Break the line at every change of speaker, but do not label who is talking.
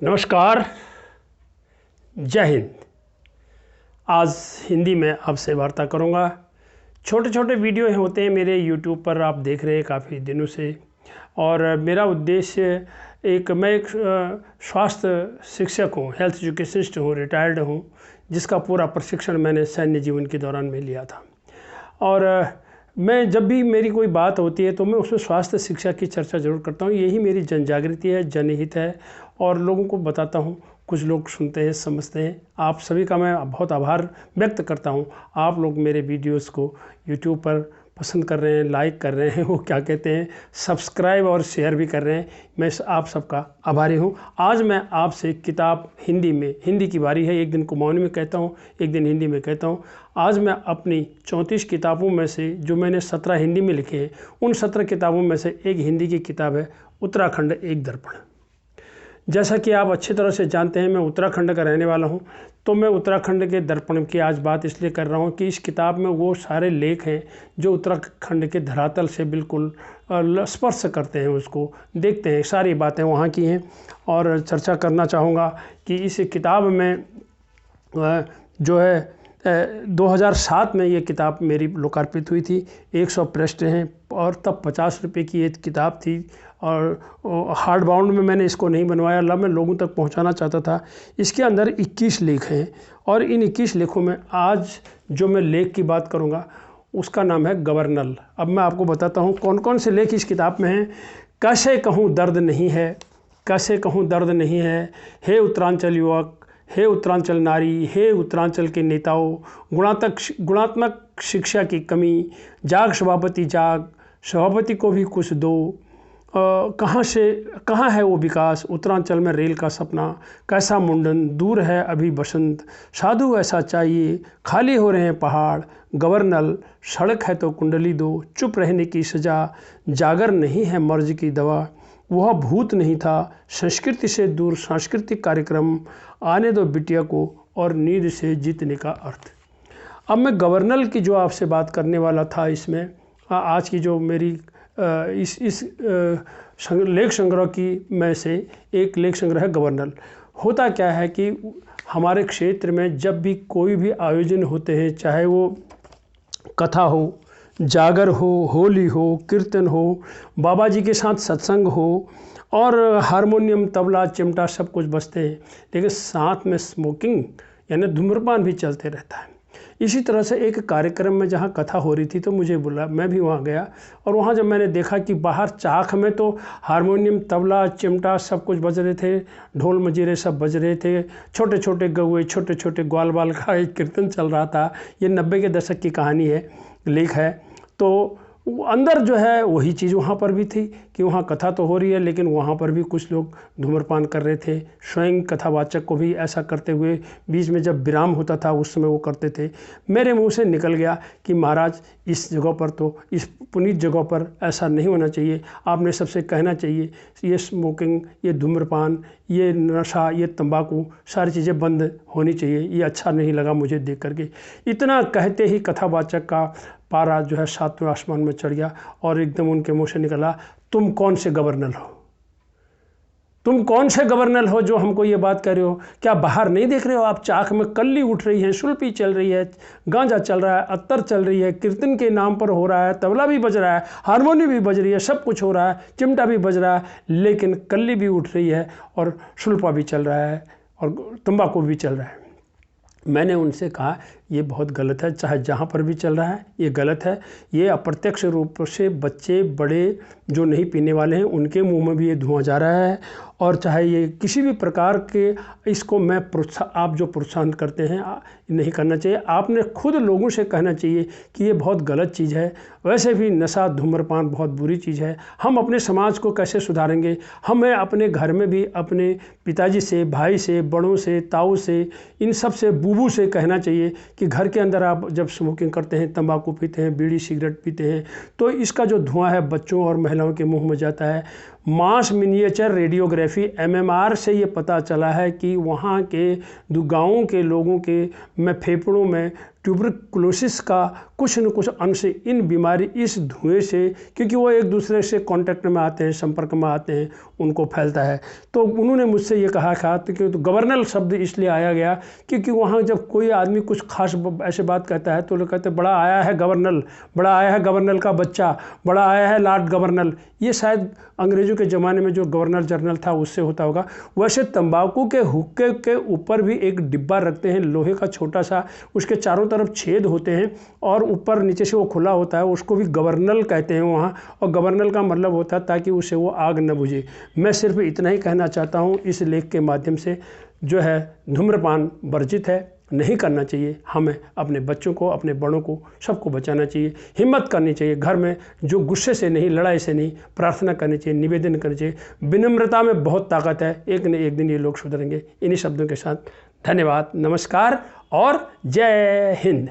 नमस्कार, जय हिंद। आज हिंदी में आपसे वार्ता करूंगा। छोटे छोटे वीडियो होते हैं मेरे YouTube पर, आप देख रहे हैं काफ़ी दिनों से। और मेरा उद्देश्य मैं एक स्वास्थ्य शिक्षक हूँ, हेल्थ एजुकेशनिस्ट हूँ, रिटायर्ड हूँ, जिसका पूरा प्रशिक्षण मैंने सैन्य जीवन के दौरान में लिया था। और मैं जब भी मेरी कोई बात होती है तो मैं उसमें स्वास्थ्य शिक्षा की चर्चा ज़रूर करता हूँ। यही मेरी जन जागृति है, जनहित है और लोगों को बताता हूँ। कुछ लोग सुनते हैं, समझते हैं। आप सभी का मैं बहुत आभार व्यक्त करता हूँ। आप लोग मेरे वीडियोस को यूट्यूब पर पसंद कर रहे हैं, लाइक कर रहे हैं, वो क्या कहते हैं, सब्सक्राइब और शेयर भी कर रहे हैं। मैं आप सबका आभारी हूँ। आज मैं आपसे किताब हिंदी की बारी है। एक दिन कुमाऊनी में कहता हूँ, एक दिन हिंदी में कहता हूँ। आज मैं अपनी 34 किताबों में से, जो मैंने 17 हिंदी में लिखे हैं, उन 17 किताबों में से एक हिंदी की किताब है, उत्तराखंड एक दर्पण। जैसा कि आप अच्छी तरह से जानते हैं, मैं उत्तराखंड का रहने वाला हूं, तो मैं उत्तराखंड के दर्पण की आज बात इसलिए कर रहा हूं कि इस किताब में वो सारे लेख हैं जो उत्तराखंड के धरातल से बिल्कुल स्पर्श करते हैं, उसको देखते हैं। सारी बातें वहां की हैं और चर्चा करना चाहूँगा कि इस किताब में जो है 2007 में ये किताब मेरी लोकार्पित हुई थी। 100 पृष्ठ हैं और तब 50 रुपये की ये किताब थी। और हार्ड बाउंड में मैंने इसको नहीं बनवाया, मैं लोगों तक पहुंचाना चाहता था। इसके अंदर 21 लेख हैं और इन 21 लेखों में आज जो मैं लेख की बात करूंगा उसका नाम है गवर्नल। अब मैं आपको बताता हूं कौन कौन से लेख इस किताब में हैं। कैसे कहूँ दर्द नहीं है, कैसे कहूँ दर्द नहीं है, हे उत्तरांचल युवक, हे उत्तरांचल नारी, हे उत्तरांचल के नेताओं, गुणात्मक शिक्षा की कमी, जाग सभापति जाग, सभापति को भी कुछ दो, कहाँ है वो विकास, उत्तरांचल में रेल का सपना, कैसा मुंडन, दूर है अभी बसंत, साधु ऐसा चाहिए, खाली हो रहे हैं पहाड़, गवर्नल, सड़क है तो कुंडली दो, चुप रहने की सज़ा, जागर नहीं है मर्ज की दवा, वह भूत नहीं था, संस्कृति से दूर सांस्कृतिक कार्यक्रम, आने दो बिटिया को, और नींद से जीतने का अर्थ। अब मैं गवर्नल की जो आपसे बात करने वाला था, इसमें आज की जो मेरी इस लेख संग्रह की में से एक लेख संग्रह है गवर्नल। होता क्या है कि हमारे क्षेत्र में जब भी कोई भी आयोजन होते हैं, चाहे वो कथा हो, जागर हो, होली हो, कीर्तन हो, बाबा जी के साथ सत्संग हो और हारमोनियम, तबला, चिमटा सब कुछ बजते हैं, लेकिन साथ में स्मोकिंग यानी धूम्रपान भी चलते रहता है। इसी तरह से एक कार्यक्रम में जहाँ कथा हो रही थी तो मुझे बुला, मैं भी वहाँ गया और वहाँ जब मैंने देखा कि बाहर चाक में तो हारमोनियम, तबला, चिमटा सब कुछ बज रहे थे, ढोल मजीरे सब बज रहे थे, छोटे छोटे गौए, छोटे छोटे ग्वाल बाल का एक कीर्तन चल रहा था। ये 90 के दशक की कहानी है, लेख है। तो अंदर जो है वही चीज़ वहाँ पर भी थी कि वहाँ कथा तो हो रही है, लेकिन वहाँ पर भी कुछ लोग धूम्रपान कर रहे थे। स्वयं कथावाचक को भी ऐसा करते हुए बीच में जब विराम होता था उस समय वो करते थे। मेरे मुंह से निकल गया कि महाराज, इस जगह पर तो, इस पुनीत जगह पर ऐसा नहीं होना चाहिए। आपने सबसे कहना चाहिए ये स्मोकिंग, ये धूम्रपान, ये नशा, ये तंबाकू, सारी चीज़ें बंद होनी चाहिए। ये अच्छा नहीं लगा मुझे देख करके। इतना कहते ही कथावाचक का पारा जो है 7वें आसमान में चढ़ गया और एकदम उनके मुंह से निकला, तुम कौन से गवर्नल हो, तुम कौन से गवर्नल हो जो हमको ये बात कर रहे हो? क्या बाहर नहीं देख रहे हो आप? चाक में कल्ली उठ रही है, सुल्फी चल रही है, गांजा चल रहा है, अत्तर चल रही है, कीर्तन के नाम पर हो रहा है, तबला भी बज रहा है, हारमोनियम भी बज रही है, सब कुछ हो रहा है, चिमटा भी बज रहा है, लेकिन कल्ली भी उठ रही है और सुल्फा भी चल रहा है और तंबाकू भी चल रहा है। मैंने उनसे कहा ये बहुत गलत है, चाहे जहाँ पर भी चल रहा है ये गलत है। ये अप्रत्यक्ष रूप से बच्चे बड़े जो नहीं पीने वाले हैं उनके मुंह में भी ये धुआं जा रहा है। और चाहे ये किसी भी प्रकार के, इसको मैं आप जो प्रोत्साहन करते हैं नहीं करना चाहिए। आपने खुद लोगों से कहना चाहिए कि ये बहुत गलत चीज़ है। वैसे भी नशा, धूम्रपान बहुत बुरी चीज़ है। हम अपने समाज को कैसे सुधारेंगे? हमें अपने घर में भी अपने पिताजी से, भाई से, बड़ों से, ताऊ से, इन सब से, बूबू से कहना चाहिए कि घर के अंदर आप जब स्मोकिंग करते हैं, तंबाकू पीते हैं, बीड़ी सिगरेट पीते हैं, तो इसका जो धुआं है बच्चों और महिलाओं के मुंह में जाता है। मास मिनिएचर रेडियोग्राफी MMR से ये पता चला है कि वहाँ के गाँवों के लोगों के फेफड़ों में ट्यूबरकुलोसिस का कुछ न कुछ अंश इन बीमारी इस धुएं से, क्योंकि वो एक दूसरे से कांटेक्ट में आते हैं, संपर्क में आते हैं, उनको फैलता है। तो उन्होंने मुझसे ये कहा था कि तो गवर्नल शब्द इसलिए आया गया क्योंकि वहाँ जब कोई आदमी कुछ खास ऐसे बात कहता है तो लोग कहते हैं बड़ा आया है गवर्नल, बड़ा आया है गवर्नल का बच्चा, बड़ा आया है लॉर्ड गवर्नल। ये शायद अंग्रेज़ों के ज़माने में जो गवर्नर जनरल था उससे होता होगा। वैसे तंबाकू के हुक्के के ऊपर भी एक डिब्बा रखते हैं लोहे का छोटा सा, उसके चारों तरफ छेद होते हैं और ऊपर नीचे से वो खुला होता है, उसको भी गवर्नल कहते हैं वहाँ। और गवर्नल का मतलब होता है ताकि उसे वो आग न बुझे। मैं सिर्फ इतना ही कहना चाहता हूँ इस लेख के माध्यम से, जो है धूम्रपान वर्जित है, नहीं करना चाहिए। हमें अपने बच्चों को, अपने बड़ों को, सबको बचाना चाहिए। हिम्मत करनी चाहिए, घर में जो गुस्से से नहीं, लड़ाई से नहीं, प्रार्थना करनी चाहिए, निवेदन करनी चाहिए। विनम्रता में बहुत ताकत है, एक न एक दिन ये लोग सुधरेंगे। इन्हीं शब्दों के साथ धन्यवाद, नमस्कार और जय हिंद।